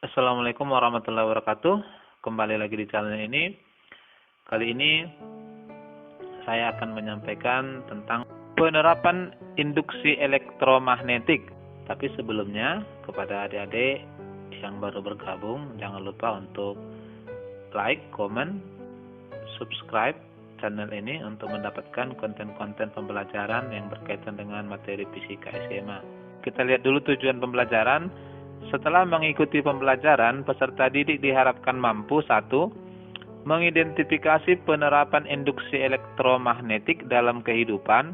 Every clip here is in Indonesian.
Assalamualaikum warahmatullahi wabarakatuh. Kembali lagi di channel ini. Kali ini saya akan menyampaikan tentang penerapan induksi elektromagnetik. Tapi sebelumnya, kepada adik-adik yang baru bergabung, jangan lupa untuk like, comment, subscribe channel ini untuk mendapatkan konten-konten pembelajaran yang berkaitan dengan materi fisika SMA. Kita lihat dulu tujuan pembelajaran. Setelah mengikuti pembelajaran, peserta didik diharapkan mampu 1. Mengidentifikasi penerapan induksi elektromagnetik dalam kehidupan.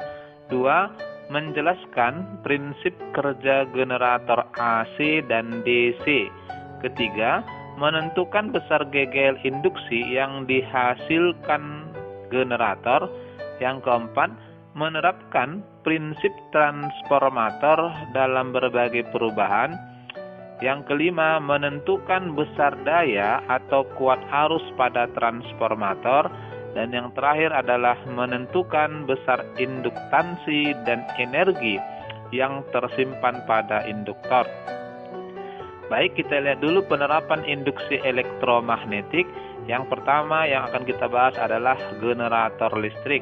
2. Menjelaskan prinsip kerja generator AC dan DC. Ketiga, menentukan besar GGL induksi yang dihasilkan generator. Yang keempat, menerapkan prinsip transformator dalam berbagai perubahan. Yang kelima, menentukan besar daya atau kuat arus pada transformator. Dan yang terakhir adalah menentukan besar induktansi dan energi yang tersimpan pada induktor. Baik, kita lihat dulu penerapan induksi elektromagnetik. Yang pertama yang akan kita bahas adalah generator listrik.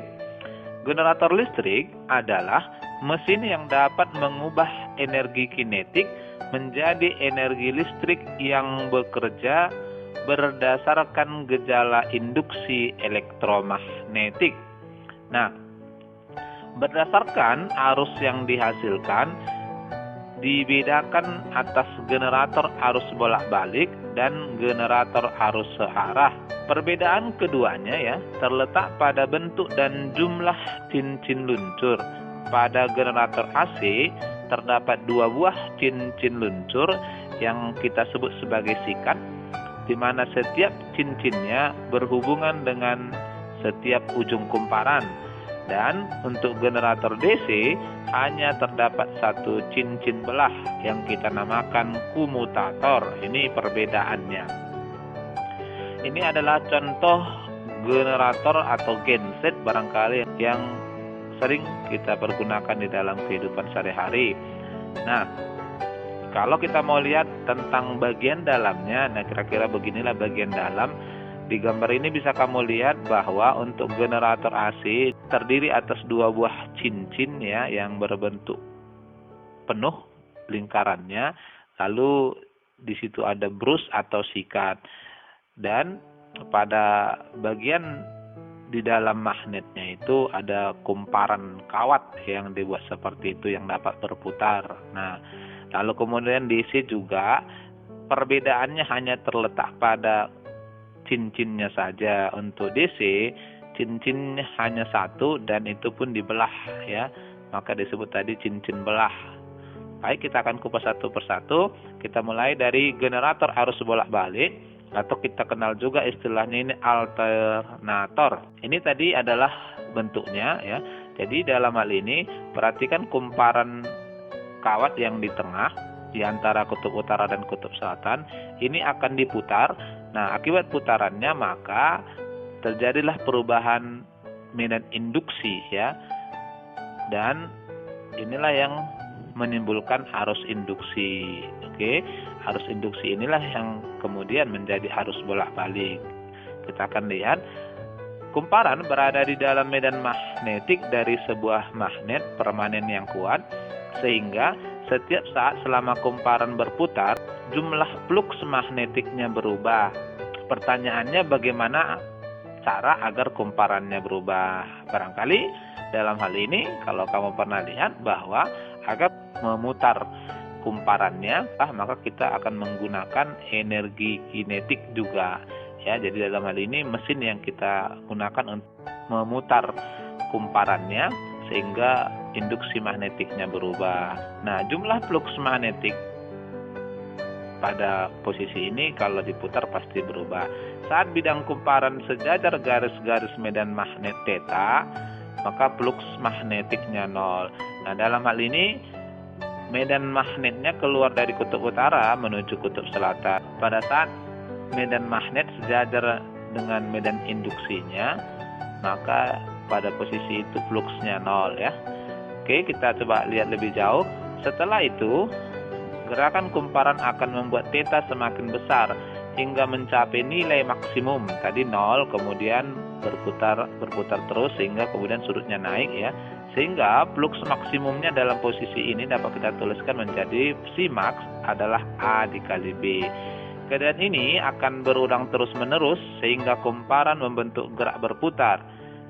Generator listrik adalah mesin yang dapat mengubah energi kinetik menjadi energi listrik yang bekerja berdasarkan gejala induksi elektromagnetik. Nah, berdasarkan arus yang dihasilkan, dibedakan atas generator arus bolak-balik dan generator arus searah. Perbedaan keduanya terletak pada bentuk dan jumlah cincin luncur. Pada generator AC terdapat 2 buah cincin luncur yang kita sebut sebagai sikat, di mana setiap cincinnya berhubungan dengan setiap ujung kumparan. Dan untuk generator DC hanya terdapat 1 cincin belah yang kita namakan komutator. Ini perbedaannya. Ini adalah contoh generator atau genset barangkali yang sering kita pergunakan di dalam kehidupan sehari-hari. Nah, kalau kita mau lihat tentang bagian dalamnya, nah kira-kira beginilah bagian dalam. Di gambar ini bisa kamu lihat bahwa untuk generator AC terdiri atas 2 buah cincin yang berbentuk penuh lingkarannya. Lalu di situ ada brus atau sikat. Dan pada bagian di dalam magnetnya itu ada kumparan kawat yang dibuat seperti itu yang dapat berputar. Nah, lalu kemudian DC juga perbedaannya hanya terletak pada cincinnya saja. Untuk DC cincinnya hanya 1 dan itu pun dibelah maka disebut tadi cincin belah. Baik, kita akan kupas satu persatu. Kita mulai dari generator arus bolak-balik atau kita kenal juga istilahnya ini alternator. Ini tadi adalah bentuknya Jadi dalam hal ini perhatikan kumparan kawat yang di tengah di antara kutub utara dan kutub selatan ini akan diputar. Nah, akibat putarannya maka terjadilah perubahan medan induksi dan inilah yang menimbulkan arus induksi. Arus induksi inilah yang kemudian menjadi arus bolak-balik. Kita akan lihat kumparan berada di dalam medan magnetik dari sebuah magnet permanen yang kuat, sehingga setiap saat selama kumparan berputar, jumlah fluks magnetiknya berubah. Pertanyaannya, bagaimana cara agar kumparannya berubah? Barangkali dalam hal ini kalau kamu pernah lihat bahwa agar memutar kumparannya, maka kita akan menggunakan energi kinetik juga. Jadi dalam hal ini mesin yang kita gunakan untuk memutar kumparannya sehingga induksi magnetiknya berubah. Nah, jumlah fluks magnetik pada posisi ini kalau diputar pasti berubah. Saat bidang kumparan sejajar garis-garis medan magnet theta, maka fluks magnetiknya 0. Nah, dalam hal ini medan magnetnya keluar dari kutub utara menuju kutub selatan. Pada saat medan magnet sejajar dengan medan induksinya, maka pada posisi itu fluksnya 0 Oke, kita coba lihat lebih jauh. Setelah itu Gerakan kumparan akan membuat theta semakin besar hingga mencapai nilai maksimum. Tadi 0, kemudian berputar terus sehingga kemudian sudutnya naik ya. Sehingga flux maksimumnya dalam posisi ini dapat kita tuliskan menjadi Cmax adalah A dikali B. Keadaan ini akan berulang terus-menerus sehingga kumparan membentuk gerak berputar.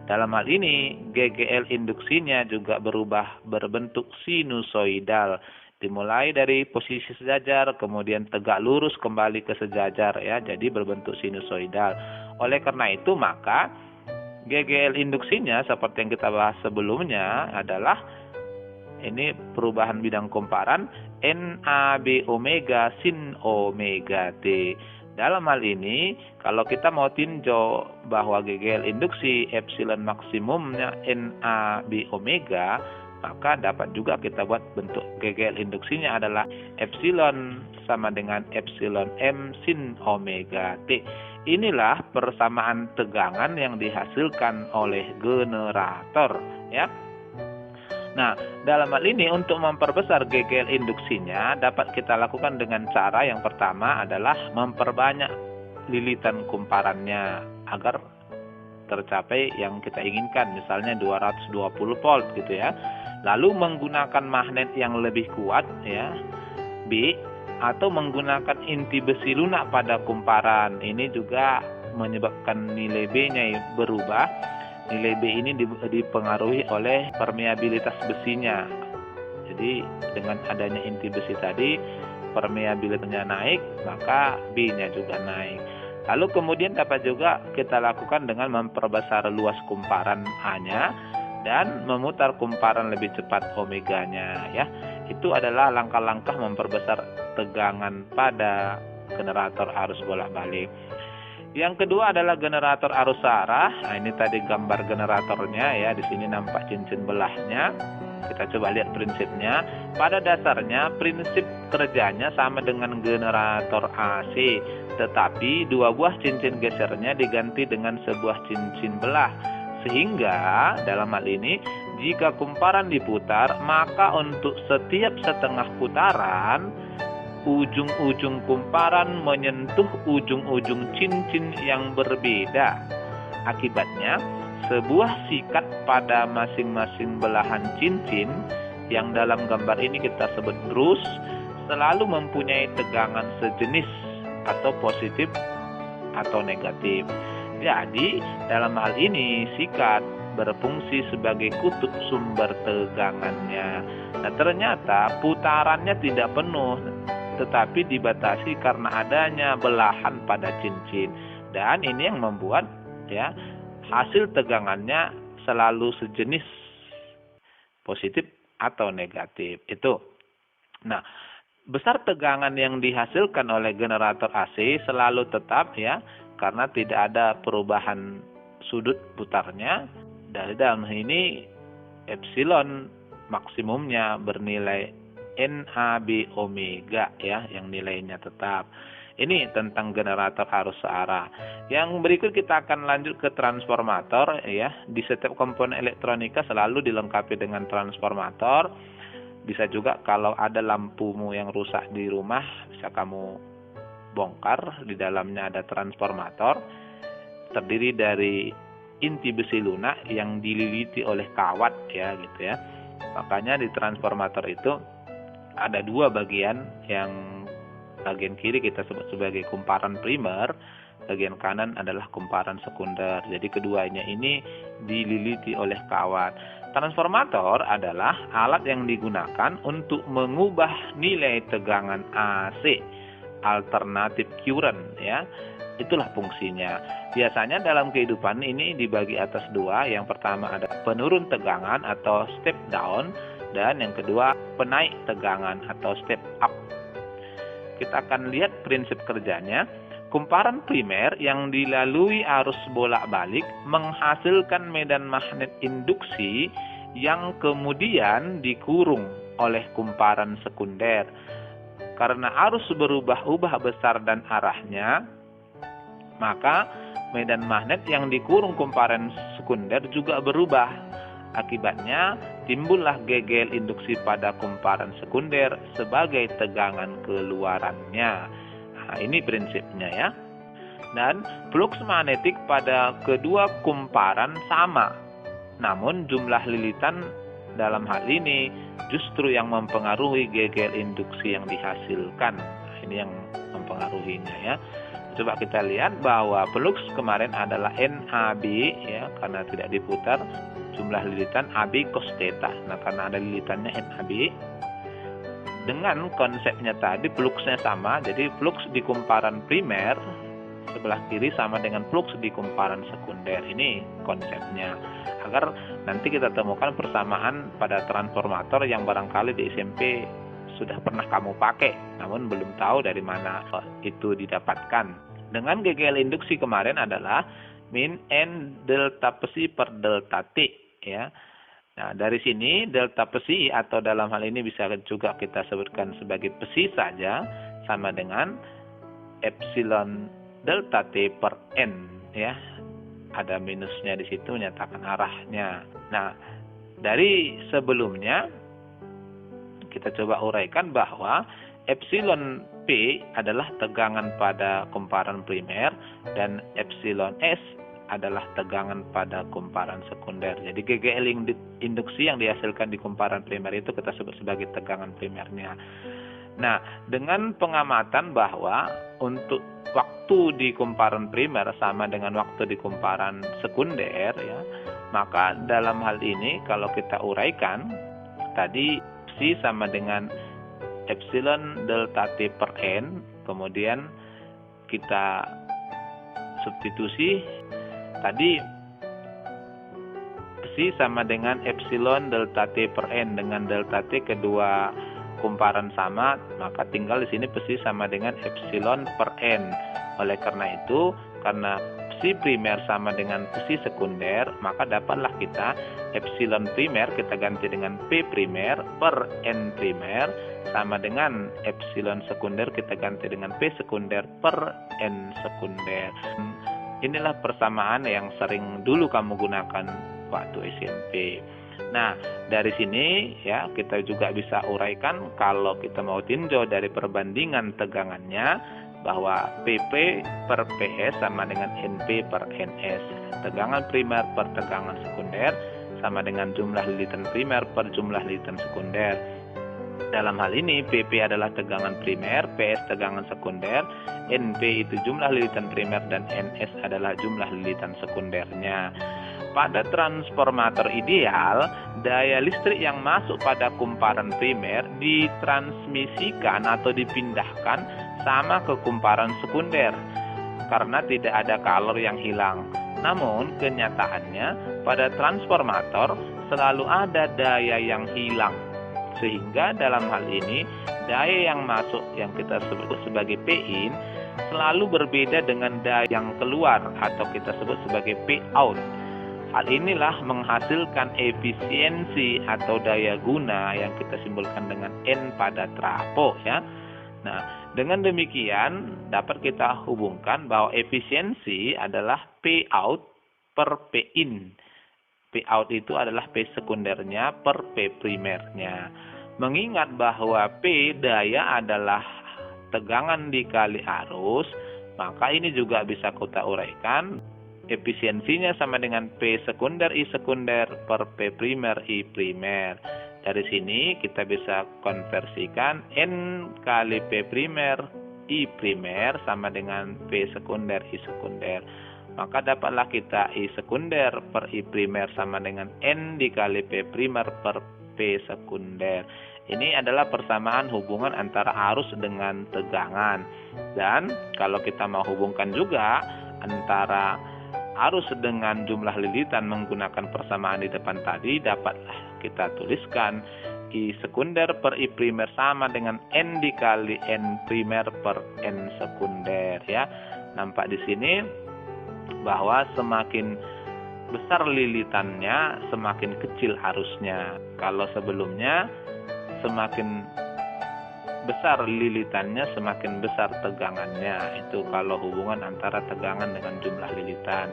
Dalam hal ini, GGL induksinya juga berubah berbentuk sinusoidal. Dimulai dari posisi sejajar, kemudian tegak lurus kembali ke sejajar ya, jadi berbentuk sinusoidal. Oleh karena itu maka GGL induksinya seperti yang kita bahas sebelumnya adalah ini perubahan bidang kumparan NAB omega sin omega T. Dalam hal ini kalau kita mau tinjau bahwa GGL induksi epsilon maksimumnya NAB omega, maka dapat juga kita buat bentuk GGL induksinya adalah epsilon sama dengan epsilon M sin omega T. Inilah persamaan tegangan yang dihasilkan oleh generator ya. Nah, dalam hal ini untuk memperbesar GGL induksinya dapat kita lakukan dengan cara yang pertama adalah memperbanyak lilitan kumparannya agar tercapai yang kita inginkan, misalnya 220 volt gitu ya. Lalu menggunakan magnet yang lebih kuat ya, B, atau menggunakan inti besi lunak pada kumparan. Ini juga menyebabkan nilai B-nya berubah. Nilai B ini dipengaruhi oleh permeabilitas besinya. Jadi dengan adanya inti besi tadi, permeabilitasnya naik, maka B-nya juga naik. Lalu kemudian dapat juga kita lakukan dengan memperbesar luas kumparan A-nya dan memutar kumparan lebih cepat omeganya ya. Itu adalah langkah-langkah memperbesar tegangan pada generator arus bolak-balik. Yang kedua adalah generator arus searah. Nah, ini tadi gambar generatornya ya, di sini nampak cincin belahnya. Kita coba lihat prinsipnya. Pada dasarnya prinsip kerjanya sama dengan generator AC, tetapi dua buah cincin gesernya diganti dengan sebuah cincin belah. Sehingga dalam hal ini jika kumparan diputar, maka untuk setiap setengah putaran ujung-ujung kumparan menyentuh ujung-ujung cincin yang berbeda. Akibatnya sebuah sikat pada masing-masing belahan cincin yang dalam gambar ini kita sebut brus selalu mempunyai tegangan sejenis atau positif atau negatif. Jadi dalam hal ini sikat berfungsi sebagai kutub sumber tegangannya. Nah, ternyata putarannya tidak penuh, tetapi dibatasi karena adanya belahan pada cincin. Dan ini yang membuat ya hasil tegangannya selalu sejenis, positif atau negatif. Itu. Nah, besar tegangan yang dihasilkan oleh generator AC selalu tetap ya, karena tidak ada perubahan sudut putarnya. Dari dalam ini epsilon maksimumnya bernilai NAB omega ya, yang nilainya tetap. Ini tentang generator arus searah. Yang berikut kita akan lanjut ke transformator ya. Di setiap komponen elektronika selalu dilengkapi dengan transformator. Bisa juga kalau ada lampumu yang rusak di rumah, bisa kamu bongkar. Di dalamnya ada transformator terdiri dari inti besi lunak yang dililiti oleh kawat ya gitu ya. Makanya di transformator itu ada dua bagian, yang bagian kiri kita sebut sebagai kumparan primer, bagian kanan adalah kumparan sekunder. Jadi keduanya ini dililiti oleh kawat. Transformator adalah alat yang digunakan untuk mengubah nilai tegangan AC, alternatif current ya. Itulah fungsinya. Biasanya dalam kehidupan ini dibagi atas dua. Yang pertama ada penurun tegangan atau step down, dan yang kedua penaik tegangan atau step up. Kita akan lihat prinsip kerjanya. Kumparan primer yang dilalui arus bolak-balik menghasilkan medan magnet induksi yang kemudian dikurung oleh kumparan sekunder. Karena arus berubah-ubah besar dan arahnya, maka medan magnet yang dikurung kumparan sekunder juga berubah. Akibatnya timbullah GGL induksi pada kumparan sekunder sebagai tegangan keluarannya. Nah, ini prinsipnya ya. Dan fluks magnetik pada kedua kumparan sama, namun jumlah lilitan dalam hal ini justru yang mempengaruhi GGL induksi yang dihasilkan. Nah, ini yang mempengaruhinya ya. Coba kita lihat bahwa fluks kemarin adalah NAB ya, karena tidak diputar, jumlah lilitan AB cos theta. Nah, karena ada lilitannya NAB, dengan konsepnya tadi fluksnya sama, jadi fluks di kumparan primer sebelah kiri sama dengan fluks di kumparan sekunder. Ini konsepnya, agar nanti kita temukan persamaan pada transformator yang barangkali di SMP sudah pernah kamu pakai, namun belum tahu dari mana itu didapatkan. Dengan GGL induksi kemarin adalah min N delta psi per delta T ya. Nah, dari sini delta psi atau dalam hal ini bisa juga kita sebutkan sebagai psi saja sama dengan epsilon delta T per N ya. Ada minusnya di situ menyatakan arahnya. Nah, dari sebelumnya kita coba uraikan bahwa epsilon P adalah tegangan pada kumparan primer dan epsilon S adalah tegangan pada kumparan sekunder. Jadi GGL induksi yang dihasilkan di kumparan primer itu kita sebut sebagai tegangan primernya. Nah, dengan pengamatan bahwa untuk waktu di kumparan primer sama dengan waktu di kumparan sekunder ya, maka dalam hal ini kalau kita uraikan tadi psi sama dengan epsilon delta T per N, kemudian kita substitusi tadi psi sama dengan epsilon delta T per N, dengan delta T kedua kumparan sama, maka tinggal di sini psi sama dengan epsilon per N. Oleh karena itu, karena psi primer sama dengan psi sekunder, maka dapatlah kita epsilon primer kita ganti dengan P primer per N primer sama dengan epsilon sekunder kita ganti dengan P sekunder per N sekunder. Inilah persamaan yang sering dulu kamu gunakan waktu SMP. Nah, dari sini ya kita juga bisa uraikan kalau kita mau tinjau dari perbandingan tegangannya bahwa PP per PS sama dengan NP per NS. Tegangan primer per tegangan sekunder sama dengan jumlah lilitan primer per jumlah lilitan sekunder. Dalam hal ini PP adalah tegangan primer, PS tegangan sekunder, NP itu jumlah lilitan primer dan NS adalah jumlah lilitan sekundernya. Pada transformator ideal, daya listrik yang masuk pada kumparan primer ditransmisikan atau dipindahkan sama ke kumparan sekunder karena tidak ada kalor yang hilang. Namun kenyataannya pada transformator selalu ada daya yang hilang. Sehingga dalam hal ini daya yang masuk yang kita sebut sebagai P-in selalu berbeda dengan daya yang keluar atau kita sebut sebagai P-out. Hal inilah menghasilkan efisiensi atau daya guna yang kita simbolkan dengan N pada trafo ya. Nah, dengan demikian dapat kita hubungkan bahwa efisiensi adalah P-out per P-in. P-out itu adalah P sekundernya per P primernya. Mengingat bahwa P daya adalah tegangan dikali arus, maka ini juga bisa kita uraikan. Efisiensinya sama dengan P sekunder I sekunder per P primer I primer. Dari sini kita bisa konversikan N kali P primer I primer sama dengan P sekunder I sekunder. Maka dapatlah kita I sekunder per I primer sama dengan N dikali P primer per P sekunder. Ini adalah persamaan hubungan antara arus dengan tegangan. Dan kalau kita mau hubungkan juga antara arus dengan jumlah lilitan menggunakan persamaan di depan tadi, dapatlah kita tuliskan I sekunder per I primer sama dengan N dikali N primer per N sekunder ya. Nampak di sini bahwa semakin besar lilitannya semakin kecil arusnya. Kalau sebelumnya semakin besar lilitannya semakin besar tegangannya. Itu kalau hubungan antara tegangan dengan jumlah lilitan.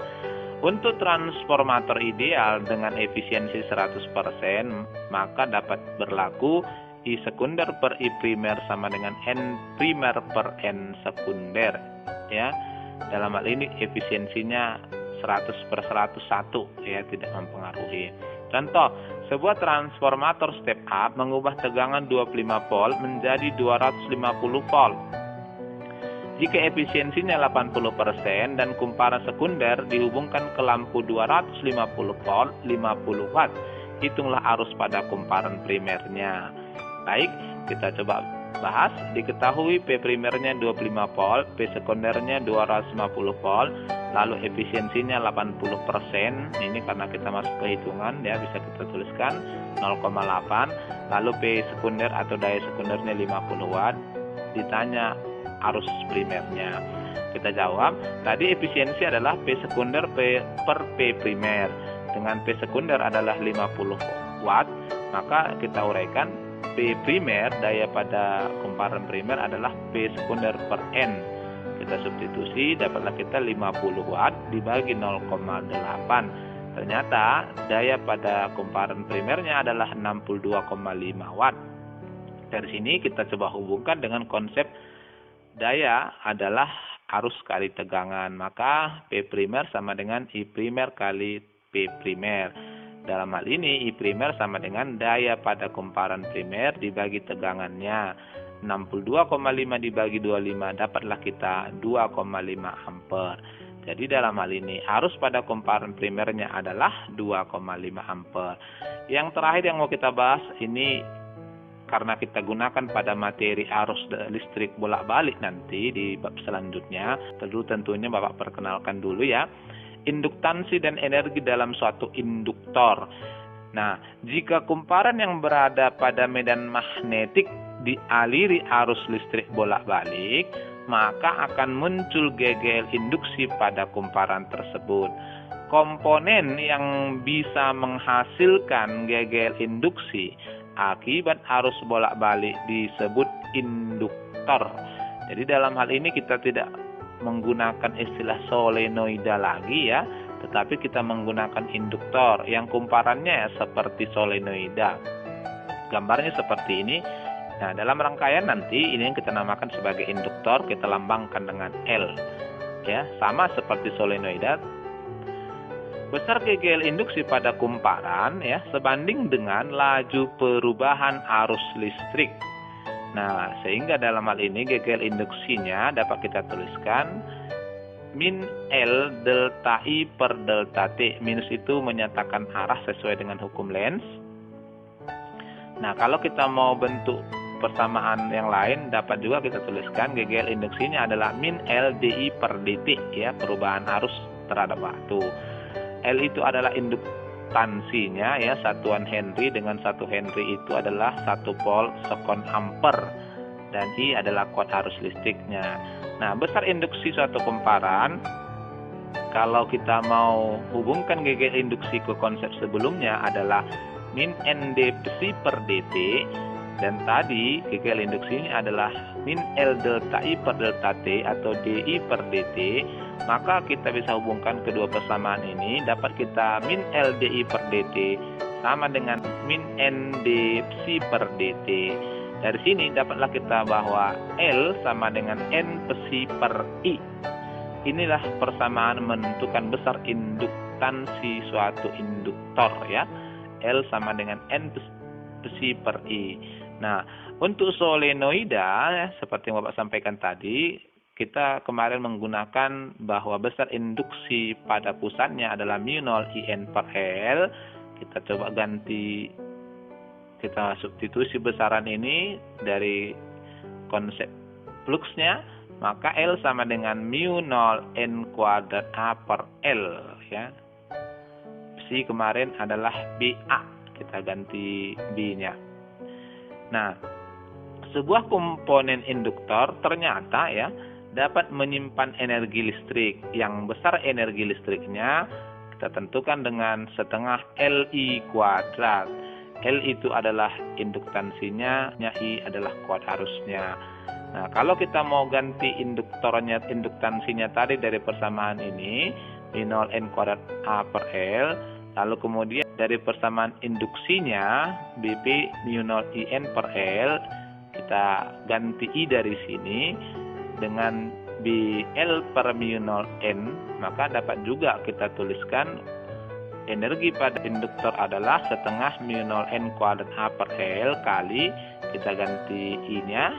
Untuk transformator ideal dengan efisiensi 100%, maka dapat berlaku I sekunder per I primer sama dengan N primer per N sekunder. Ya, dalam hal ini efisiensinya 100/101, ya, tidak mempengaruhi. Contoh, sebuah transformator step up mengubah tegangan 25 volt menjadi 250 volt. Jika efisiensinya 80% dan kumparan sekunder dihubungkan ke lampu 250 volt 50 watt, hitunglah arus pada kumparan primernya. Baik, kita coba bahas. Diketahui P primernya 25 volt, P sekundernya 250 volt, lalu efisiensinya 80%. Ini karena kita masuk ke hitungan, ya, bisa kita tuliskan 0,8. Lalu P sekunder atau daya sekundernya 50 watt. Ditanya arus primernya. Kita jawab, tadi efisiensi adalah P sekunder per P primer. Dengan P sekunder adalah 50 watt, maka kita uraikan P primer, daya pada kumparan primer adalah P sekunder per N. Kita substitusi, dapatlah kita 50 watt dibagi 0,8. Ternyata daya pada kumparan primernya adalah 62,5 watt. Dari sini kita coba hubungkan dengan konsep daya adalah arus kali tegangan. Maka P primer sama dengan I primer kali P primer. Dalam hal ini I primer sama dengan daya pada kumparan primer dibagi tegangannya. 62,5 dibagi 25, dapatlah kita 2,5 ampere. Jadi dalam hal ini arus pada kumparan primernya adalah 2,5 ampere. Yang terakhir yang mau kita bahas ini, karena kita gunakan pada materi arus listrik bolak-balik nanti di bab selanjutnya, tentunya Bapak perkenalkan dulu, ya, induktansi dan energi dalam suatu induktor. Nah, jika kumparan yang berada pada medan magnetik dialiri arus listrik bolak-balik, maka akan muncul GGL induksi pada kumparan tersebut. Komponen yang bisa menghasilkan GGL induksi akibat arus bolak-balik disebut induktor. Jadi dalam hal ini kita tidak menggunakan istilah solenoida lagi, ya, tetapi kita menggunakan induktor yang kumparannya seperti solenoida. Gambarnya seperti ini. Nah, dalam rangkaian nanti ini yang kita namakan sebagai induktor, kita lambangkan dengan L, ya, sama seperti solenoida. Besar GGL induksi pada kumparan, ya, sebanding dengan laju perubahan arus listrik. Nah, sehingga dalam hal ini GGL induksinya dapat kita tuliskan min L delta I per delta T. Minus itu menyatakan arah sesuai dengan hukum Lenz. Nah, kalau kita mau bentuk persamaan yang lain, dapat juga kita tuliskan GGL induksinya adalah min L dI per dt, ya, perubahan arus terhadap waktu. L itu adalah induktansinya, ya, satuan Henry dengan 1 Henry itu adalah 1 volt sekon ampere, dan I adalah kuat arus listriknya. Nah, besar induksi suatu kumparan, kalau kita mau hubungkan GGL induksi ke konsep sebelumnya adalah min ND psi per dt, dan tadi GGL induksinya adalah min L delta I per delta T atau DI per dt. Maka kita bisa hubungkan kedua persamaan ini, dapat kita min L DI per dt sama dengan min ND psi per dt. Dari sini dapatlah kita bahwa L sama dengan N psi per I. Inilah persamaan menentukan besar induktansi suatu induktor, ya. L sama dengan N psi per I. Nah, untuk solenoida, ya, seperti yang Bapak sampaikan tadi, kita kemarin menggunakan bahwa besar induksi pada pusatnya adalah mu0 IN per L. Kita coba ganti, kita substitusi besaran ini dari konsep fluxnya, maka L sama dengan mu0 N kuadrat A per L, ya. Psi kemarin adalah BA, kita ganti B-nya. Nah, sebuah komponen induktor ternyata, ya, dapat menyimpan energi listrik. Yang besar energi listriknya kita tentukan dengan setengah Li kuadrat. L itu adalah induktansinya, I adalah kuat arusnya. Nah, kalau kita mau ganti induktansinya tadi dari persamaan ini, Mi0 N kuadrat A per L, lalu kemudian dari persamaan induksinya, BP mu0 IN per L, kita ganti I dari sini dengan BL per mu0 N, maka dapat juga kita tuliskan energi pada induktor adalah setengah mu0 N kuadrat A per L kali, kita ganti I-nya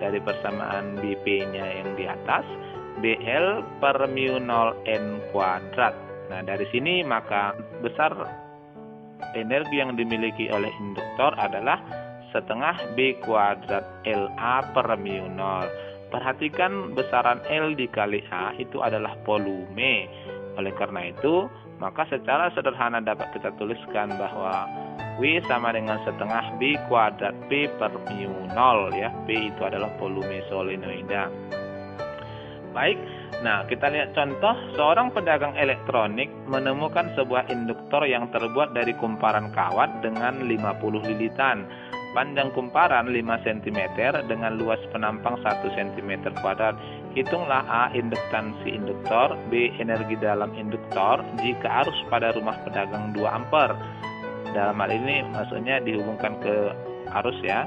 dari persamaan BP-nya yang di atas, BL per mu0 N kuadrat. Nah, dari sini maka besar energi yang dimiliki oleh induktor adalah setengah B kuadrat LA per mu0. Perhatikan besaran L dikali A itu adalah volume. Oleh karena itu, maka secara sederhana dapat kita tuliskan bahwa W sama dengan setengah B kuadrat P per mu0 ya. P itu adalah volume solenoida. Baik, nah kita lihat contoh. Seorang pedagang elektronik menemukan sebuah induktor yang terbuat dari kumparan kawat dengan 50 lilitan. Panjang kumparan 5 cm dengan luas penampang 1 cm kuadrat. Hitunglah A induktansi induktor, B energi dalam induktor jika arus pada rumah pedagang 2 ampere. Dalam hal ini maksudnya dihubungkan ke arus ya.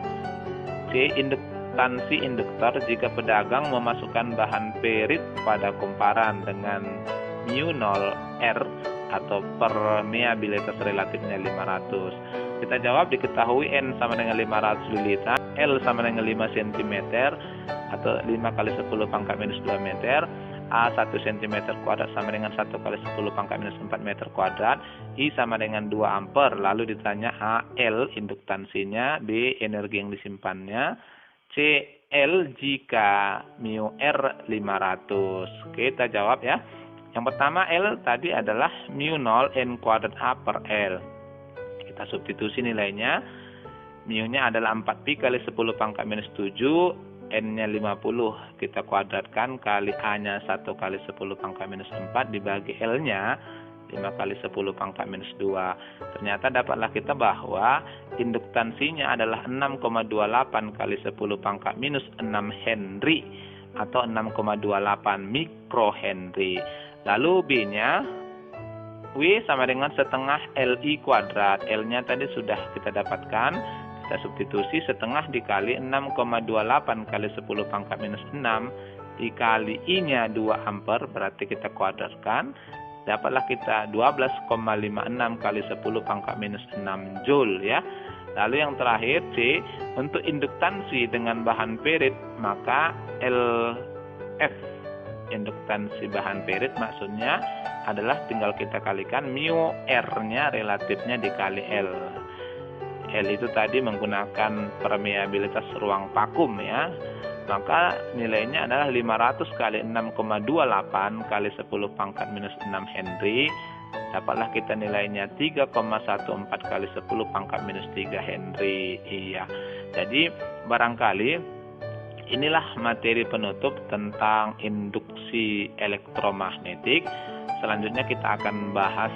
C induktansi induktor jika pedagang memasukkan bahan perit pada kumparan dengan mu0 R atau permeabilitas relatifnya 500. Kita jawab, diketahui N sama dengan 500 liter, L sama dengan 5 cm atau 5 kali 10 pangkat minus 2 meter, A 1 cm kuadrat sama dengan 1 kali 10 pangkat minus 4 meter kuadrat, I sama dengan 2 ampere. Lalu ditanya A, L induktansinya, B energi yang disimpannya, C L jika mu R 500. Oke, kita jawab ya. Yang pertama L tadi adalah mu0 N kuadrat A per L. Kita substitusi nilainya. Mu-nya adalah 4pi kali 10 pangkat minus 7, N-nya 50. Kita kuadratkan kali A-nya 1 kali 10 pangkat minus 4 dibagi L-nya 5 kali 10 pangkat minus 2. Ternyata dapatlah kita bahwa induktansinya adalah 6,28 kali 10 pangkat minus 6 Henry atau 6,28 mikrohenry. Lalu B-nya W sama dengan setengah LI kuadrat. L-nya tadi sudah kita dapatkan. Kita substitusi setengah dikali 6,28 kali 10 pangkat minus 6 dikali I-nya 2 ampere, berarti kita kuadratkan. Dapatlah kita 12,56 kali 10 pangkat minus 6 joule ya. Lalu yang terakhir C, untuk induktansi dengan bahan perit maka LF induktansi bahan perit maksudnya adalah tinggal kita kalikan mu R-nya relatifnya dikali L. L itu tadi menggunakan permeabilitas ruang vakum ya. Maka nilainya adalah 500 kali 6,28 kali 10 pangkat minus 6 Henry. Dapatlah kita nilainya 3,14 kali 10 pangkat minus 3 Henry. Iya. Jadi barangkali inilah materi penutup tentang induksi elektromagnetik. Selanjutnya kita akan bahas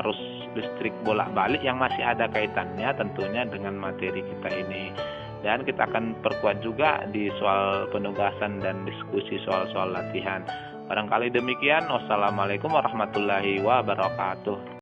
arus listrik bolak-balik yang masih ada kaitannya tentunya dengan materi kita ini. Dan kita akan perkuat juga di soal penugasan dan diskusi soal-soal latihan. Barangkali demikian. Wassalamualaikum warahmatullahi wabarakatuh.